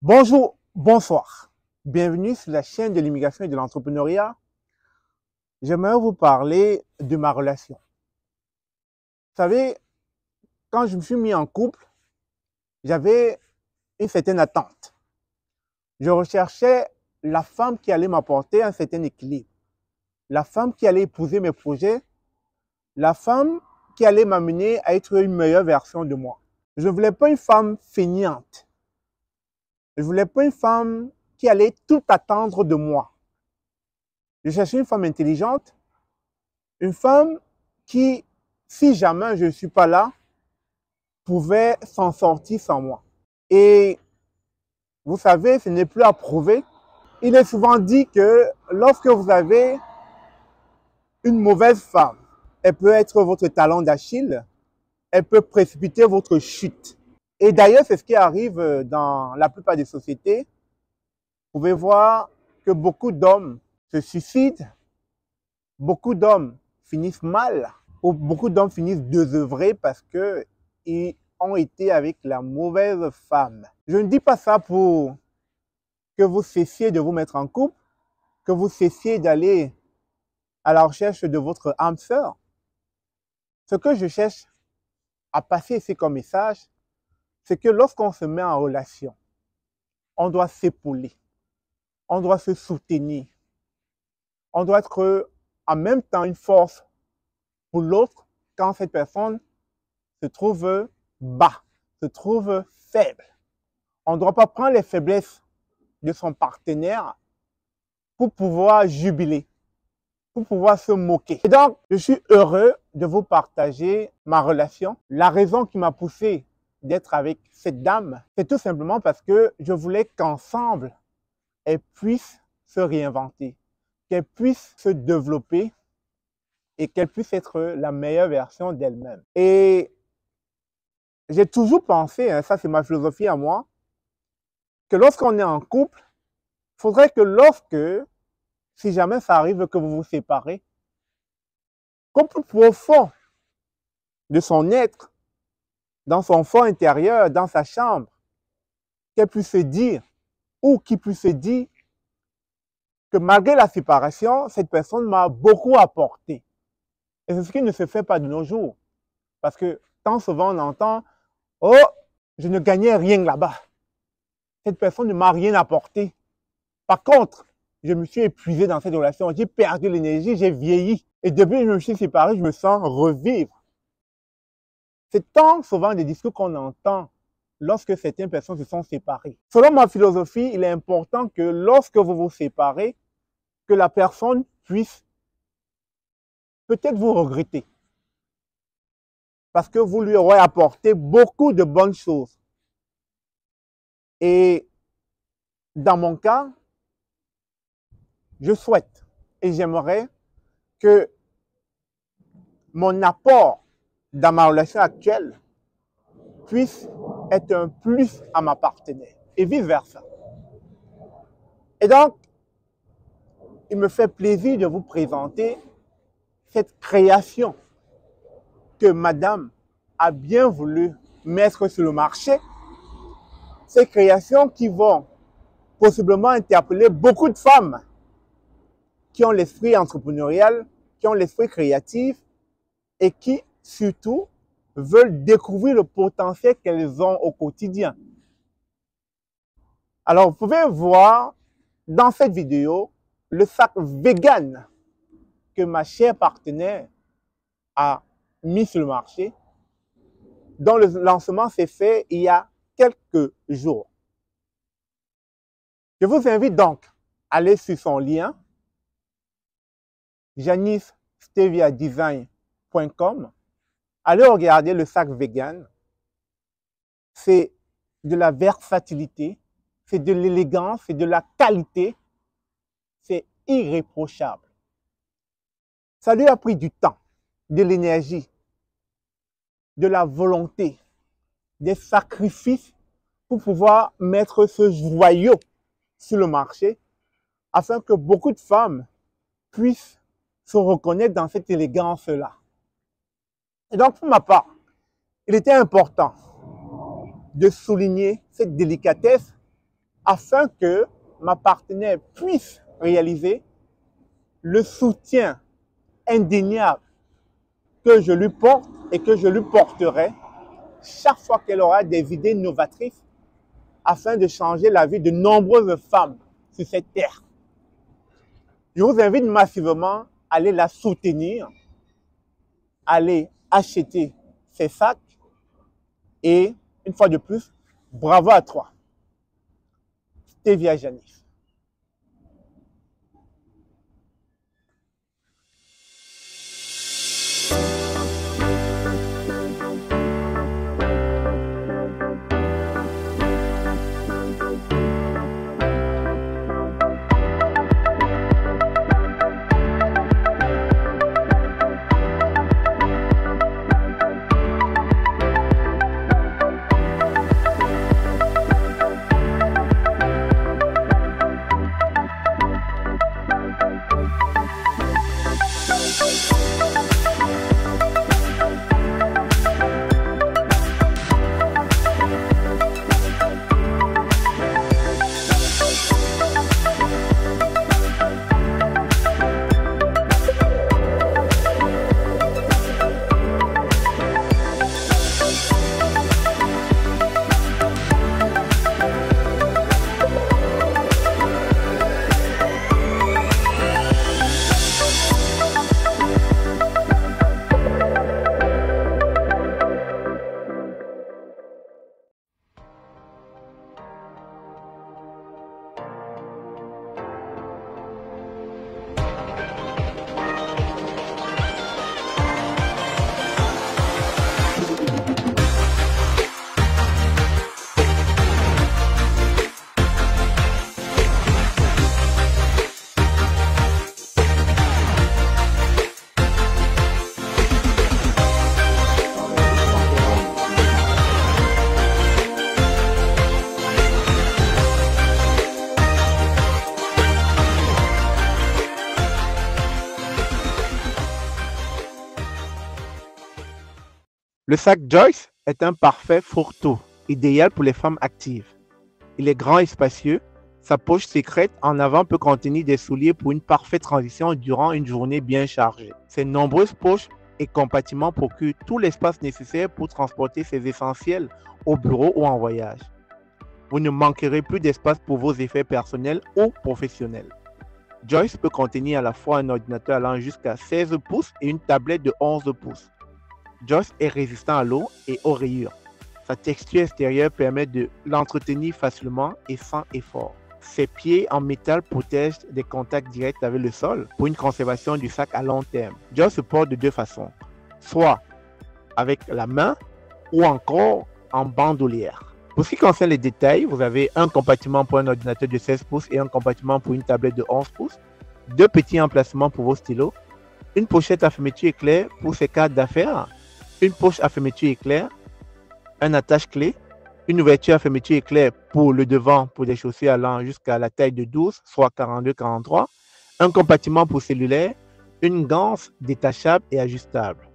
Bonjour, bonsoir. Bienvenue sur la chaîne de l'immigration et de l'entrepreneuriat. J'aimerais vous parler de ma relation. Vous savez, quand je me suis mis en couple, j'avais une certaine attente. Je recherchais la femme qui allait m'apporter un certain équilibre, la femme qui allait épouser mes projets, la femme qui allait m'amener à être une meilleure version de moi. Je ne voulais pas une femme feignante. Je ne voulais pas une femme qui allait tout attendre de moi. Je cherchais une femme intelligente, une femme qui, si jamais je ne suis pas là, pouvait s'en sortir sans moi. Et vous savez, ce n'est plus à prouver. Il est souvent dit que lorsque vous avez une mauvaise femme, elle peut être votre talon d'Achille, elle peut précipiter votre chute. Et d'ailleurs, c'est ce qui arrive dans la plupart des sociétés. Vous pouvez voir que beaucoup d'hommes se suicident, beaucoup d'hommes finissent mal, ou beaucoup d'hommes finissent désœuvrés parce qu'ils ont été avec la mauvaise femme. Je ne dis pas ça pour que vous cessiez de vous mettre en couple, que vous cessiez d'aller à la recherche de votre âme sœur. Ce que je cherche à passer ici comme message, c'est que lorsqu'on se met en relation, on doit s'épauler, on doit se soutenir, on doit être en même temps une force pour l'autre quand cette personne se trouve bas, se trouve faible. On ne doit pas prendre les faiblesses de son partenaire pour pouvoir jubiler, pour pouvoir se moquer. Et donc, je suis heureux de vous partager ma relation. La raison qui m'a poussé d'être avec cette dame, c'est tout simplement parce que je voulais qu'ensemble, elle puisse se réinventer, qu'elle puisse se développer et qu'elle puisse être la meilleure version d'elle-même. Et j'ai toujours pensé, ça c'est ma philosophie à moi, que lorsqu'on est en couple, il faudrait que si jamais ça arrive que vous vous séparez, qu'au plus profond de son être, dans son fond intérieur, dans sa chambre, qu'elle puisse se dire, ou qu'il puisse se dire, que malgré la séparation, cette personne m'a beaucoup apporté. Et c'est ce qui ne se fait pas de nos jours. Parce que tant souvent on entend, oh, je ne gagnais rien là-bas. Cette personne ne m'a rien apporté. Par contre, je me suis épuisé dans cette relation, j'ai perdu l'énergie, j'ai vieilli. Et depuis que je me suis séparé, je me sens revivre. C'est tant souvent des discours qu'on entend lorsque certaines personnes se sont séparées. Selon ma philosophie, il est important que lorsque vous vous séparez, que la personne puisse peut-être vous regretter. Parce que vous lui aurez apporté beaucoup de bonnes choses. Et dans mon cas, je souhaite et j'aimerais que mon apport dans ma relation actuelle puisse être un plus à ma partenaire et vice-versa. Et donc, il me fait plaisir de vous présenter cette création que madame a bien voulu mettre sur le marché. Ces créations qui vont possiblement interpeller beaucoup de femmes qui ont l'esprit entrepreneurial, qui ont l'esprit créatif et qui, surtout, veulent découvrir le potentiel qu'elles ont au quotidien. Alors, vous pouvez voir dans cette vidéo le sac vegan que ma chère partenaire a mis sur le marché, dont le lancement s'est fait il y a quelques jours. Je vous invite donc à aller sur son lien, janicesteviadesign.com. Allez regarder le sac vegan. C'est de la versatilité, c'est de l'élégance, c'est de la qualité. C'est irréprochable. Ça lui a pris du temps, de l'énergie, de la volonté, des sacrifices pour pouvoir mettre ce joyau sur le marché afin que beaucoup de femmes puissent se reconnaître dans cette élégance-là. Et donc, pour ma part, il était important de souligner cette délicatesse afin que ma partenaire puisse réaliser le soutien indéniable que je lui porte et que je lui porterai chaque fois qu'elle aura des idées novatrices afin de changer la vie de nombreuses femmes sur cette terre. Je vous invite massivement à aller la soutenir, à aller acheter ses sacs et, une fois de plus, bravo à toi, Stevia Janis. Le sac Joyce est un parfait fourre-tout, idéal pour les femmes actives. Il est grand et spacieux. Sa poche secrète en avant peut contenir des souliers pour une parfaite transition durant une journée bien chargée. Ses nombreuses poches et compartiments procurent tout l'espace nécessaire pour transporter ses essentiels au bureau ou en voyage. Vous ne manquerez plus d'espace pour vos effets personnels ou professionnels. Joyce peut contenir à la fois un ordinateur allant jusqu'à 16 pouces et une tablette de 11 pouces. Joyce est résistant à l'eau et aux rayures. Sa texture extérieure permet de l'entretenir facilement et sans effort. Ses pieds en métal protègent des contacts directs avec le sol pour une conservation du sac à long terme. Joyce se porte de deux façons, soit avec la main ou encore en bandoulière. Pour ce qui concerne les détails, vous avez un compartiment pour un ordinateur de 16 pouces et un compartiment pour une tablette de 11 pouces, deux petits emplacements pour vos stylos, une pochette à fermeture éclair pour ses cartes d'affaires, une poche à fermeture éclair, un attache-clé, une ouverture à fermeture éclair pour le devant pour des chaussures allant jusqu'à la taille de 12, soit 42-43, un compartiment pour cellulaire, une ganse détachable et ajustable.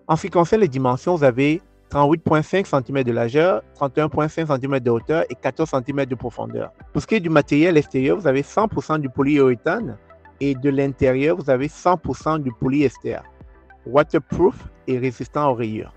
En ce qui concerne les dimensions, vous avez 38,5 cm de largeur, 31,5 cm de hauteur et 14 cm de profondeur. Pour ce qui est du matériel extérieur, vous avez 100% du polyuréthane et de l'intérieur, vous avez 100% du polyester. Waterproof et résistant aux rayures.